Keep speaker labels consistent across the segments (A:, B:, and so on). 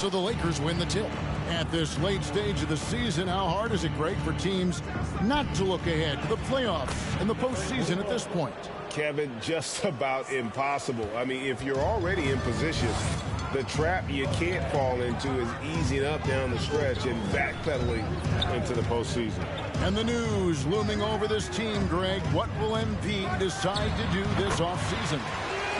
A: So the Lakers win the tip. At this late stage of the season, how hard is it, Greg, for teams not to look ahead to the playoffs and the postseason at this point?
B: Kevin, just about impossible. I mean, if you're already in position, the trap you can't fall into is easing up down the stretch and backpedaling into the postseason.
A: And the news looming over this team, Greg. What will MP decide to do this offseason?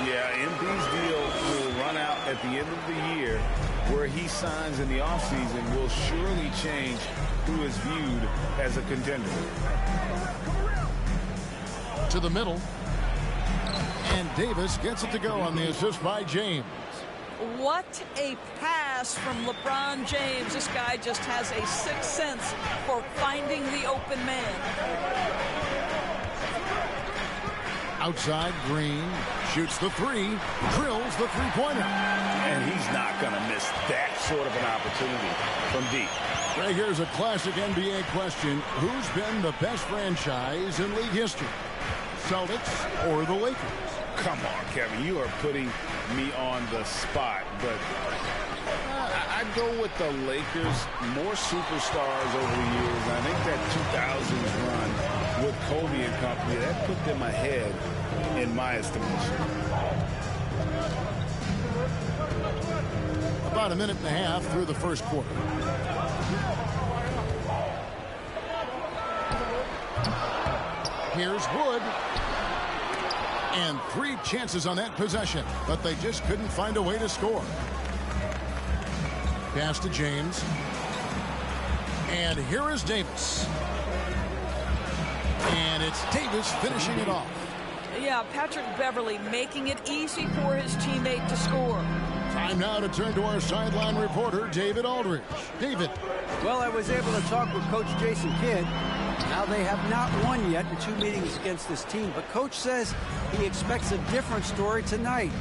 C: Yeah, MP's deal will run out at the end of the year. Where he signs in the offseason will surely change who is viewed as a contender.
A: To the middle. And Davis gets it to go on the assist by James.
D: What a pass from LeBron James. This guy just has a sixth sense for finding the open man.
A: Outside, Green shoots the three, drills the three-pointer.
C: And he's not going to miss that sort of an opportunity from deep.
A: Right, here's a classic NBA question. Who's been the best franchise in league history? Celtics or the Lakers?
C: Come on, Kevin. You are putting me on the spot. But I'd go with the Lakers. More superstars over the years. I think that 2000s run with Kobe and company, that put them ahead in my estimation.
A: About a minute and a half through the first quarter. Here's Wood. And 3 chances on that possession, but they just couldn't find a way to score. Pass to James. And here is Davis. And it's Davis finishing it off.
D: Yeah, Patrick Beverley making it easy for his teammate to score.
A: Time now to turn to our sideline reporter, David Aldridge. David.
E: Well, I was able to talk with Coach Jason Kidd. Now, they have not won yet in 2 meetings against this team, but Coach says he expects a different story tonight.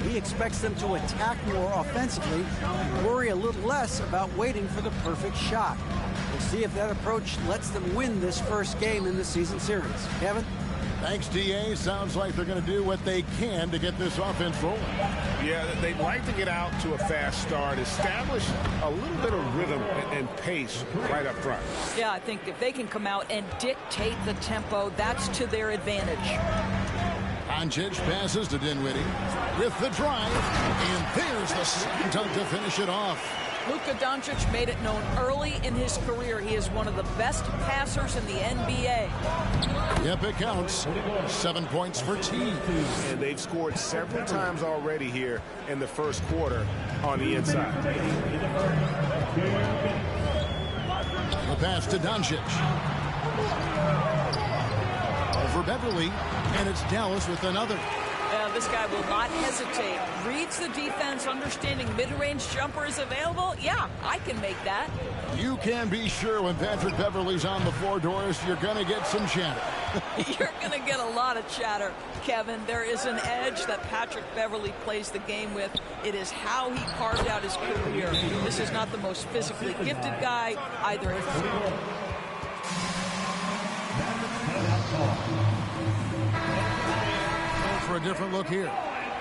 E: He expects them to attack more offensively and worry a little less about waiting for the perfect shot. We'll see if that approach lets them win this first game in the season series. Kevin?
A: Thanks, D.A. Sounds like they're going to do what they can to get this offense rolling.
B: Yeah, they'd like to get out to a fast start, establish a little bit of rhythm and pace right up front.
D: Yeah, I think if they can come out and dictate the tempo, that's to their advantage.
A: Doncic passes to Dinwiddie with the drive, and there's the slam dunk to finish it off.
D: Luka Doncic made it known early in his career he is one of the best passers in the NBA.
A: Yep, it counts. 7 points for T.
B: And they've scored several times already here in the first quarter on the inside.
A: The pass to Doncic. Over Beverly, and it's Dallas with another.
D: This guy will not hesitate. Reads the defense, understanding mid-range jumper is available. Yeah, I can make that.
A: You can be sure when Patrick Beverly's on the floor, Doris, you're going to get some chatter.
D: You're going to get a lot of chatter, Kevin. There is an edge that Patrick Beverly plays the game with. It is how he carved out his career. This is not the most physically gifted guy either.
A: For a different look here.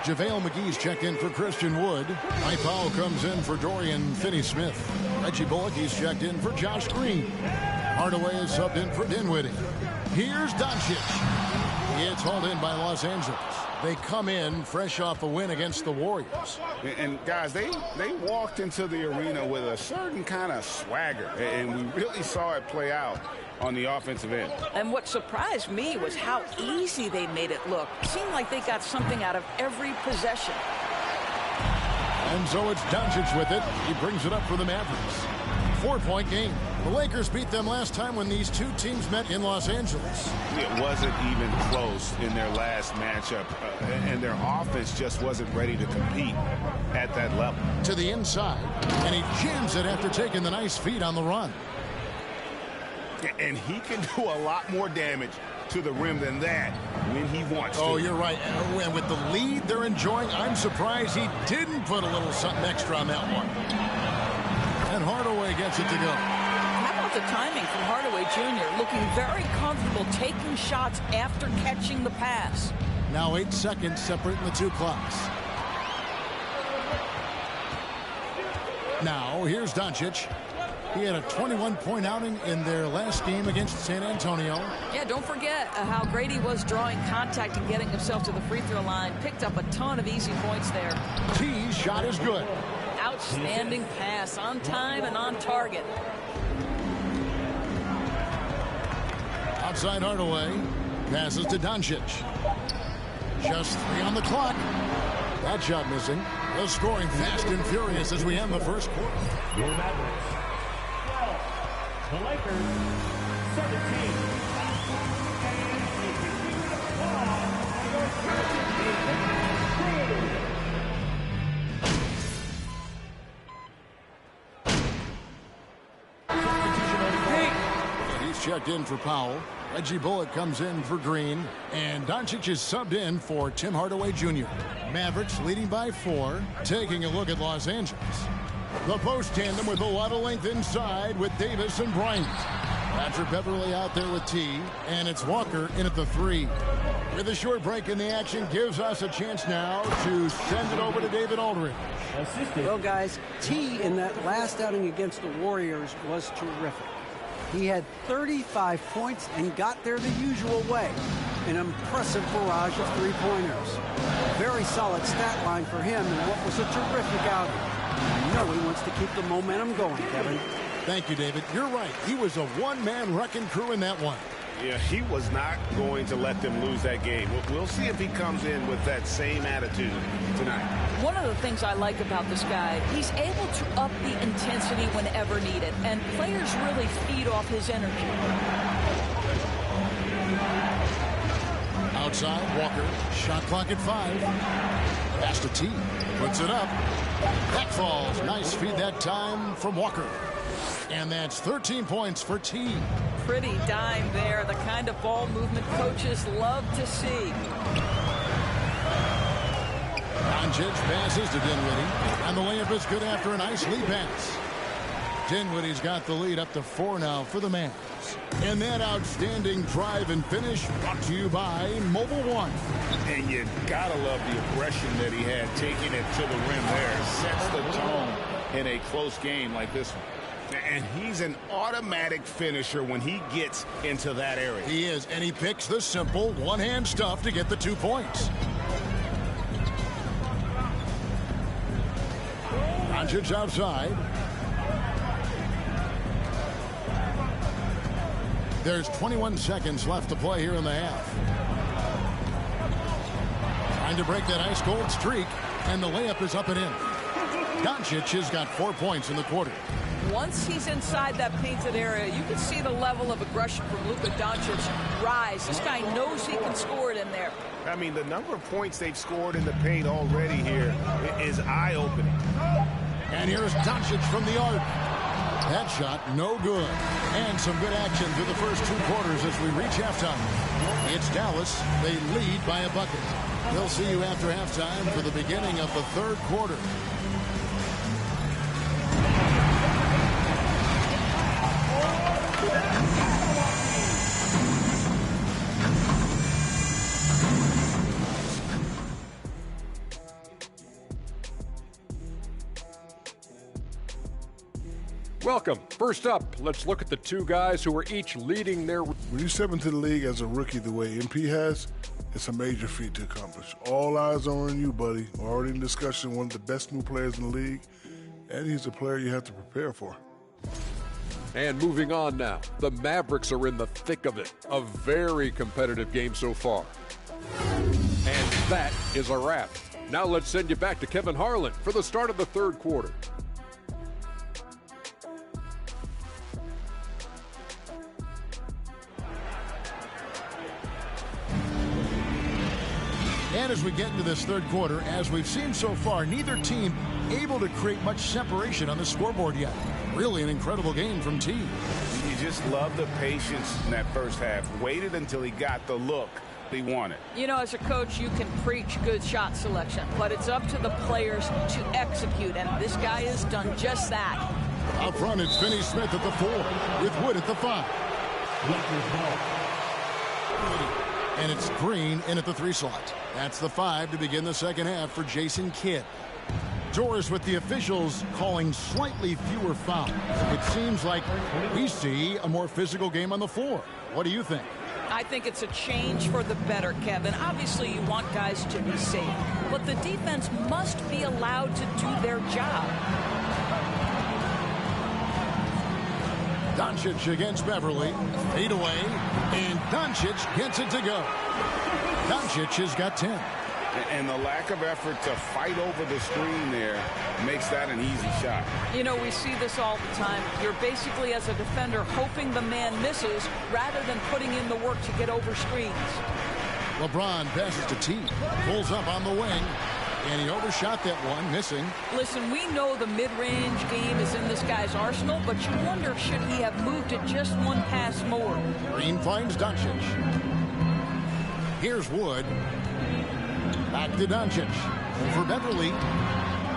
A: JaVale McGee's checked in for Christian Wood. Mike Powell comes in for Dorian Finney-Smith. Reggie Bullock, he's checked in for Josh Green. Hardaway is subbed in for Dinwiddie. Here's Doncic. It's hauled in by Los Angeles. They come in fresh off a win against the Warriors.
B: And guys, they walked into the arena with a certain kind of swagger, and we really saw it play out on the offensive end.
D: And what surprised me was how easy they made it look. It seemed like they got something out of every possession.
A: And so it's Doncic with it. He brings it up for the Mavericks. 4-point game. The Lakers beat them last time when these two teams met in Los Angeles.
B: It wasn't even close in their last matchup, and their offense just wasn't ready to compete at that level.
A: To the inside, and he jams it after taking the nice feed on the run.
B: And he can do a lot more damage to the rim than that when he wants to.
A: Oh, you're right. And with the lead they're enjoying, I'm surprised he didn't put a little something extra on that one. And Hardaway gets it to go.
D: How about the timing from Hardaway Jr. looking very comfortable taking shots after catching the pass.
A: Now 8 seconds separating the two clocks. Now, here's Doncic. He had a 21-point outing in their last game against San Antonio.
D: Yeah, don't forget how great he was drawing contact and getting himself to the free throw line. Picked up a ton of easy points there.
A: T's shot is good.
D: Outstanding pass, on time and on target.
A: Outside Hardaway. Passes to Doncic. Just 3 on the clock. That shot missing. The scoring fast and furious as we end the first quarter.
F: Your Mavericks 12. The Lakers 17.
A: He's checked in for Powell. Reggie Bullock comes in for Green. And Doncic is subbed in for Tim Hardaway Jr. Mavericks leading by 4. Taking a look at Los Angeles. The post tandem with a lot of length inside with Davis and Bryant. Patrick Beverly out there with T. And it's Walker in at the 3. With a short break in the action gives us a chance now to send it over to David Aldridge.
E: Well, guys, T in that last outing against the Warriors was terrific. He had 35 points and got there the usual way. An impressive barrage of three-pointers. Very solid stat line for him in what was a terrific outing. I know he wants to keep the momentum going, Kevin.
A: Thank you, David. You're right. He was a one-man wrecking crew in that one.
B: Yeah, he was not going to let them lose that game. We'll see if he comes in with that same attitude tonight.
D: One of the things I like about this guy, he's able to up the intensity whenever needed, and players really feed off his energy.
A: Outside, Walker. Shot clock at 5. Pass to T. Puts it up. That falls. Nice feed that time from Walker. And that's 13 points for T.
D: Pretty dime there. The kind of ball movement coaches love to see.
A: Doncic passes to Dinwiddie. And the layup is good after a nice lead pass. Dinwiddie's got the lead up to 4 now for the Mavs. And that outstanding drive and finish brought to you by Mobile One.
C: And you gotta love the aggression that he had taking it to the rim there. Sets the tone in a close game like this one.
B: And he's an automatic finisher when he gets into that area.
A: He is, and he picks the simple one-hand stuff to get the 2 points. Doncic outside. There's 21 seconds left to play here in the half. Trying to break that ice-cold streak, and the layup is up and in. Doncic has got 4 points in the quarter.
D: Once he's inside that painted area, you can see the level of aggression from Luka Doncic rise. This guy knows he can score it in there.
B: I mean, the number of points they've scored in the paint already here is eye-opening.
A: And here's Doncic from the arc. That shot, no good. And some good action through the first 2 quarters as we reach halftime. It's Dallas. They lead by a bucket. We'll see you after halftime for the beginning of the third quarter.
G: Welcome. First up, let's look at the 2 guys who are each leading their...
H: When you step into the league as a rookie the way MP has, it's a major feat to accomplish. All eyes are on you, buddy. We're already in discussion, one of the best new players in the league, and he's a player you have to prepare for.
G: And moving on now, the Mavericks are in the thick of it. A very competitive game so far. And that is a wrap. Now let's send you back to Kevin Harlan for the start of the third quarter.
A: And as we get into this third quarter, as we've seen so far, neither team able to create much separation on the scoreboard yet. Really an incredible game from T.
B: You just love the patience in that first half. Waited until he got the look he wanted.
D: You know, as a coach, you can preach good shot selection, but it's up to the players to execute, and this guy has done just that.
A: Out front, it's Finney Smith at the 4, with Wood at the 5. And it's Green in at the 3 slot. That's the 5 to begin the second half for Jason Kidd. Doris, with the officials calling slightly fewer fouls, it seems like we see a more physical game on the floor. What do you think?
D: I think it's a change for the better, Kevin. Obviously, you want guys to be safe, but the defense must be allowed to do their job.
A: Doncic against Beverly. Fade away, and Doncic gets it to go. Doncic has got 10.
C: And the lack of effort to fight over the screen there makes that an easy shot.
D: You know, we see this all the time. You're basically, as a defender, hoping the man misses rather than putting in the work to get over screens.
A: LeBron passes to T. Pulls up on the wing. And he overshot that one, missing.
D: Listen, we know the mid-range game is in this guy's arsenal, but you wonder, should he have moved it just one pass more?
A: Green finds Doncic. Here's Wood. Back to Doncic. For Beverly.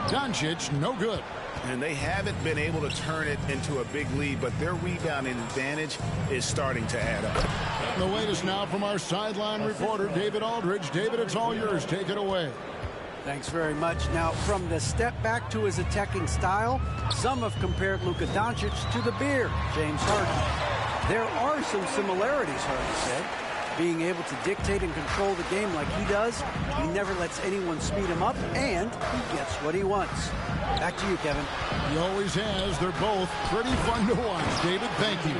A: Doncic, no good.
C: And they haven't been able to turn it into a big lead, but their rebounding advantage is starting to add up.
A: And the latest now from our sideline reporter, David Aldridge. David, it's all yours. Take it away.
E: Thanks very much. Now, from the step back to his attacking style, some have compared Luka Doncic to the Bear, James Harden. There are some similarities, Harden said. Being able to dictate and control the game like he does, he never lets anyone speed him up, and he gets what he wants. Back to you, Kevin.
A: He always has. They're both pretty fun to watch. David, thank you.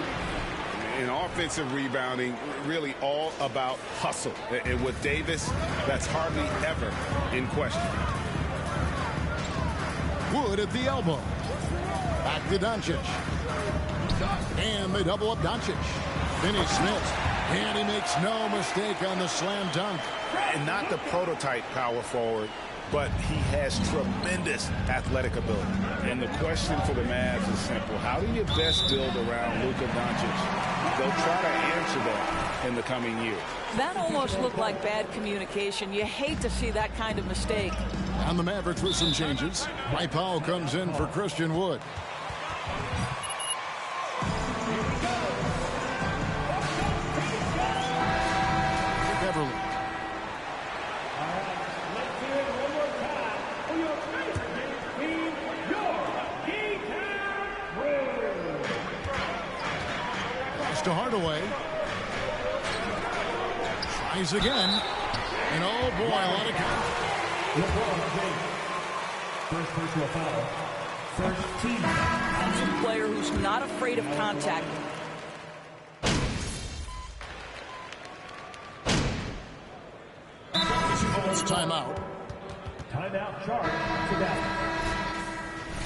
C: In offensive rebounding, really all about hustle. And with Davis, that's hardly ever in question.
A: Wood at the elbow. Back to Doncic. And they double up Doncic. Finney Smith. And he makes no mistake on the slam dunk.
C: And not the prototype power forward, but he has tremendous athletic ability. And the question for the Mavs is simple. How do you best build around Luka Doncic? They'll try to answer that in the coming years.
D: That almost looked like bad communication. You hate to see that kind of mistake.
A: And the Mavericks with some changes. Mike Powell comes in for Christian Wood. Beverly. 'To Hardaway. Tries again. And oh boy, a lot of count.
F: First personal foul. First team.
D: That's a player who's not afraid of contact.
A: Calls timeout.
F: Timeout charge to that.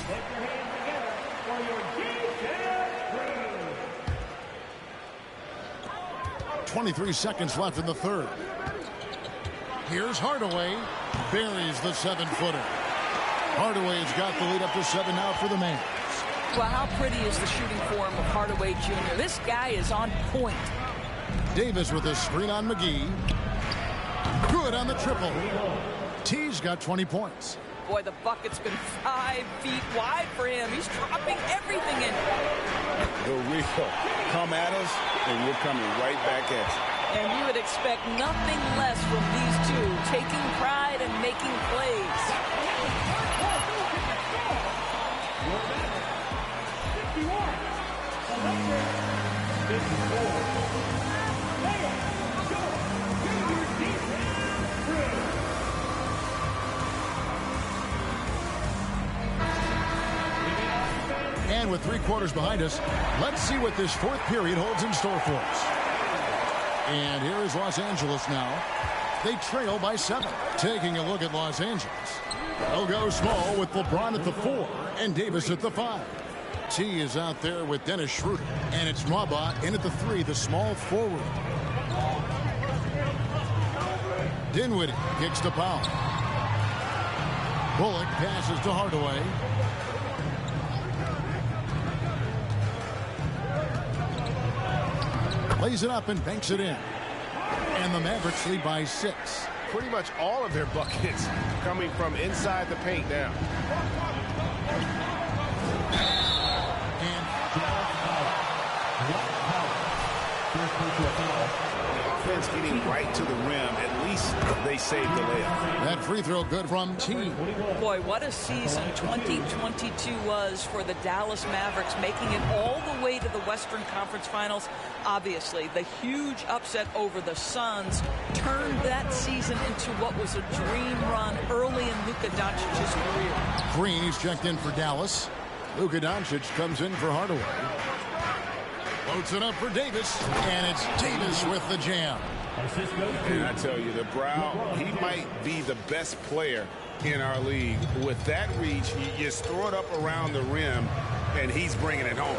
F: Put your hands together for your game.
A: 23 seconds left in the third. Here's Hardaway. Buries the 7-footer. Hardaway's got the lead up to 7 now for the Mavs.
D: Well, how pretty is the shooting form of Hardaway Jr.? This guy is on point.
A: Davis with a screen on McGee. Good on the triple. T's got 20 points.
D: Boy, the bucket's been 5 feet wide for him. He's dropping everything in.
C: The real come at us, and we're coming right back at you.
D: And you would expect nothing less from these two, taking pride and making plays.
A: And with 3 quarters behind us, let's see what this fourth period holds in store for us. And here is Los Angeles now. They trail by 7. Taking a look at Los Angeles. They'll go small with LeBron at the 4 and Davis at the 5. T is out there with Dennis Schroeder. And it's Mwaba in at the 3, the small forward. Dinwiddie kicks to Powell. Bullock passes to Hardaway. Lays it up and banks it in. And the Mavericks lead by 6.
B: Pretty much all of their buckets coming from inside the paint now.
F: First personal foul.
C: Offense getting right to the rim. At least they saved the layup.
A: That free throw good from T.
D: Boy, what a season 2022 was for the Dallas Mavericks, making it all the way to the Western Conference Finals. Obviously, the huge upset over the Suns turned that season into what was a dream run early in Luka Doncic's career.
A: Green, he's checked in for Dallas. Luka Doncic comes in for Hardaway. Floats it up for Davis, and it's Davis with the jam.
C: And I tell you, the brow, he might be the best player in our league. With that reach, you just throw it up around the rim, and he's bringing it home.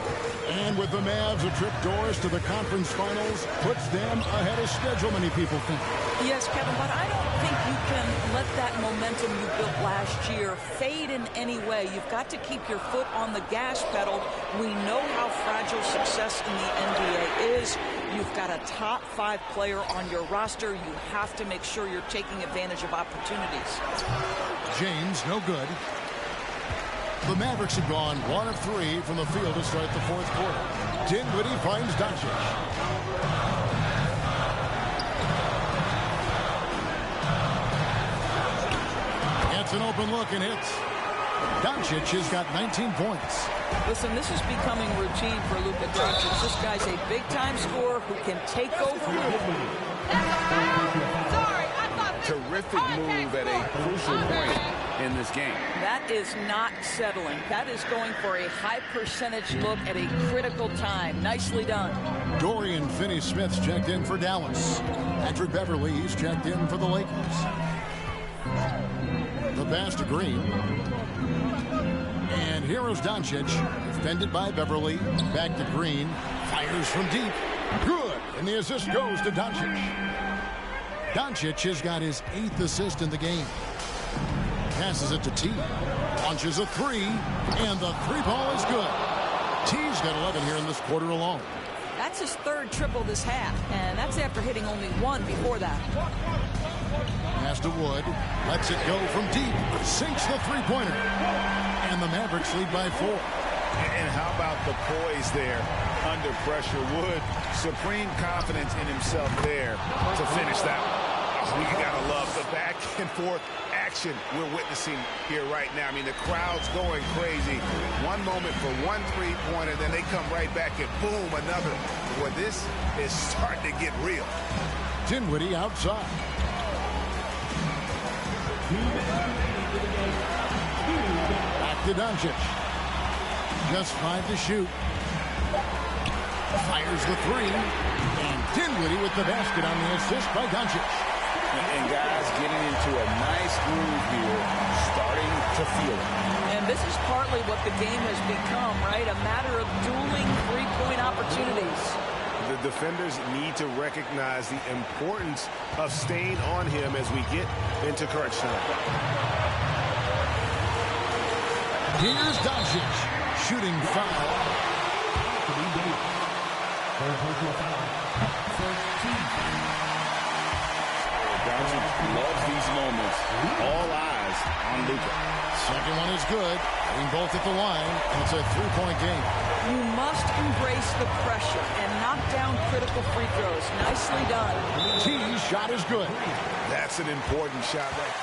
A: And with the Mavs, a trip doors to the conference finals puts them ahead of schedule, many people think.
D: Yes, Kevin, but I don't think you can let that momentum you built last year fade in any way. You've got to keep your foot on the gas pedal. We know how fragile success in the NBA is. You've got a top 5 player on your roster. You have to make sure you're taking advantage of opportunities.
A: James, no good. The Mavericks have gone 1 of 3 from the field to start the fourth quarter. Dinwiddie finds Doncic. Gets an open look and hits. Doncic has got 19 points.
D: Listen, this is becoming routine for Luka Doncic. This guy's a big-time scorer who can take over.
C: Terrific move at a crucial point in this game.
D: That is not settling. That is going for a high percentage look at a critical time. Nicely done.
A: Dorian Finney-Smith's checked in for Dallas. Patrick Beverly, he's checked in for the Lakers. The pass to Green. And here is Doncic, defended by Beverly. Back to Green. Fires from deep. Good. And the assist goes to Doncic. Doncic has got his 8th assist in the game. Passes it to T. Launches a 3. And the 3-ball is good. T's got 11 here in this quarter alone.
D: That's his 3rd triple this half. And that's after hitting only 1 before that.
A: Pass to Wood. Lets it go from deep. Sinks the 3-pointer. And the Mavericks lead by 4.
C: And how about the poise there under pressure? Wood, supreme confidence in himself there to finish that one. You gotta love the back and forth action we're witnessing here right now. I mean, the crowd's going crazy. One moment for one 3-pointer, then they come right back and boom, another. Boy, this is starting to get real.
A: Dinwiddie outside. Back to Doncic. Just 5 to shoot. Fires the 3. And Dinwiddie with the basket on the assist by Doncic.
C: And guys getting into a nice groove here, starting to feel it.
D: And this is partly what the game has become, right? A matter of dueling 3-point opportunities.
B: The defenders need to recognize the importance of staying on him as we get into crunch time.
A: Here's Doncic. Shooting foul.
C: Doncic loves these moments. All eyes on Luka.
A: Second one is good. Getting both at the line. It's a 3-point game.
D: You must embrace the pressure and knock down critical free throws. Nicely done.
A: T's shot is good.
B: That's an important shot right.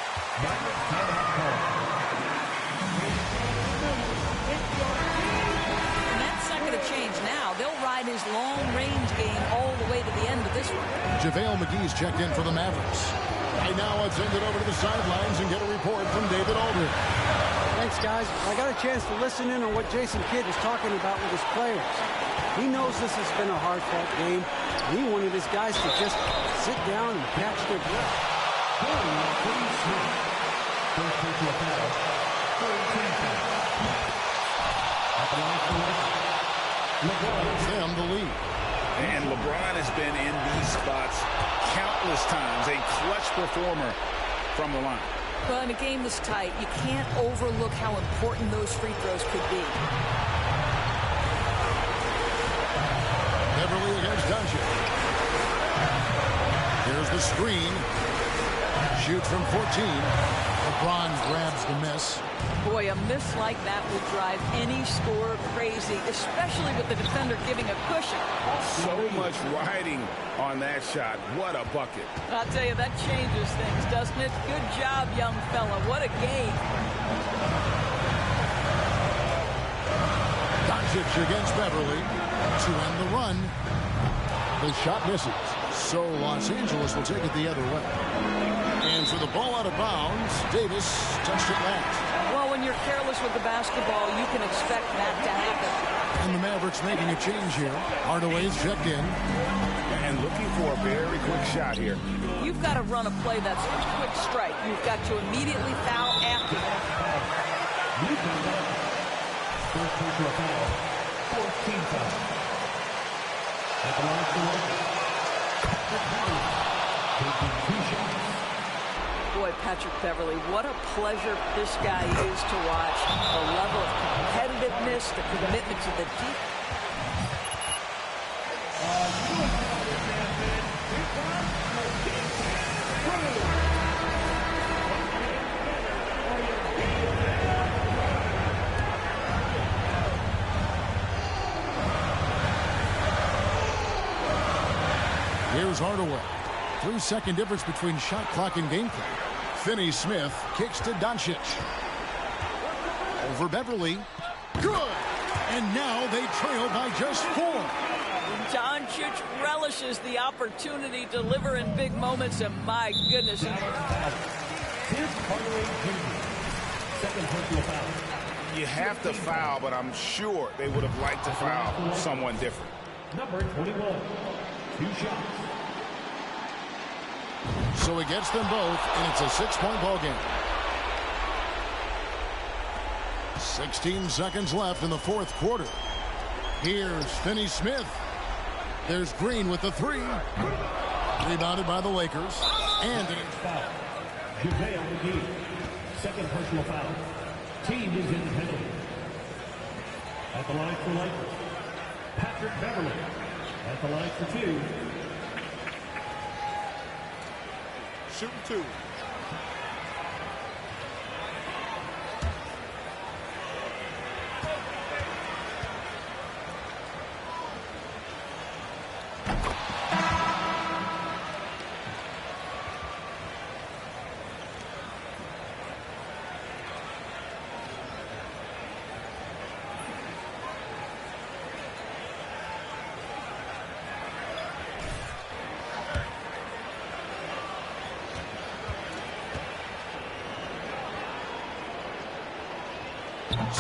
D: And that's not going to change now. They'll ride his long-range game all the way to the end of this one.
A: JaVale McGee's checked in for the Mavericks. Right now, let's send it over to the sidelines and get a report from David Aldridge.
E: Thanks, guys. I got a chance to listen in on what Jason Kidd was talking about with his players. He knows this has been a hard-fought game, and he wanted his guys to just sit down and catch their breath.
A: Them the lead.
C: And LeBron has been in these spots countless times. A clutch performer from the line.
D: Well, in a game this tight, you can't overlook how important those free throws could be.
A: Beverly against Doncic. Here's the screen. Shoots from 14. LeBron grabs the miss.
D: Boy, a miss like that will drive any scorer crazy, especially with the defender giving a cushion.
B: So much riding on that shot. What a bucket.
D: I'll tell you, that changes things, doesn't it? Good job, young fella. What a game.
A: Doncic against Beverly to end the run. The shot misses. So Los Angeles will take it the other way. And for the ball out of bounds, Davis touched it last.
D: Well, when you're careless with the basketball, you can expect that to happen.
A: And the Mavericks making a change here. Hardaway's checked in.
B: And looking for a very quick shot here.
D: You've got to run a play that's a quick strike. You've got to immediately foul after that.
F: First personal foul. 14 foul. At the line for
D: Boy, Patrick Beverly, what a pleasure this guy is to watch. The level of competitiveness, the commitment to the deep.
A: Here's Hardaway. 3-second difference between shot clock and game clock. Finney Smith kicks to Doncic. Over Beverly. Good! And now they trail by just 4.
D: Doncic relishes the opportunity to deliver in big moments, and my goodness.
F: Second personal foul.
B: You have to foul, but I'm sure they would have liked to foul someone different.
F: Number 21. 2 shots.
A: So he gets them both, and it's a 6-point ball game. 16 seconds left in the fourth quarter. Here's Finney Smith. There's Green with the 3. Rebounded by the Lakers. And
F: Foul. JaVale McGee. Second personal foul. Team is in penalty. At the line for Lakers. Patrick Beverly. At the line for 2.
H: Shooting 2.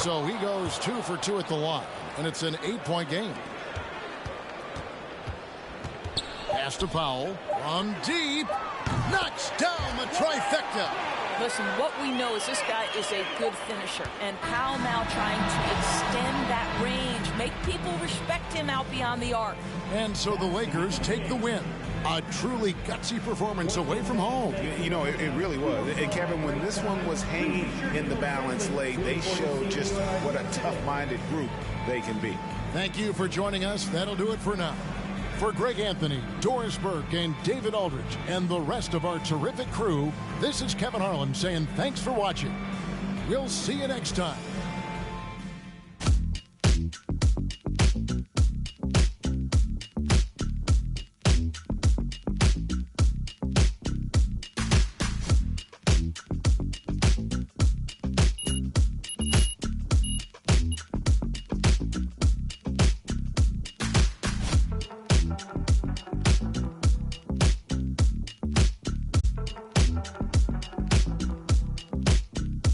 A: so he goes 2 for 2 at the line, and it's an 8-point game. Pass to Powell. From deep. Knocks down the trifecta.
D: Listen, what we know is this guy is a good finisher, and Powell now trying to extend that range, make people respect him out beyond the arc.
A: And so the Lakers take the win. A truly gutsy performance away from home.
B: You know, it really was. And Kevin, when this one was hanging in the balance late, they showed just what a tough-minded group they can be.
A: Thank you for joining us. That'll do it for now. For Greg Anthony, Doris Burke, and David Aldridge, and the rest of our terrific crew, this is Kevin Harlan saying thanks for watching. We'll see you next time.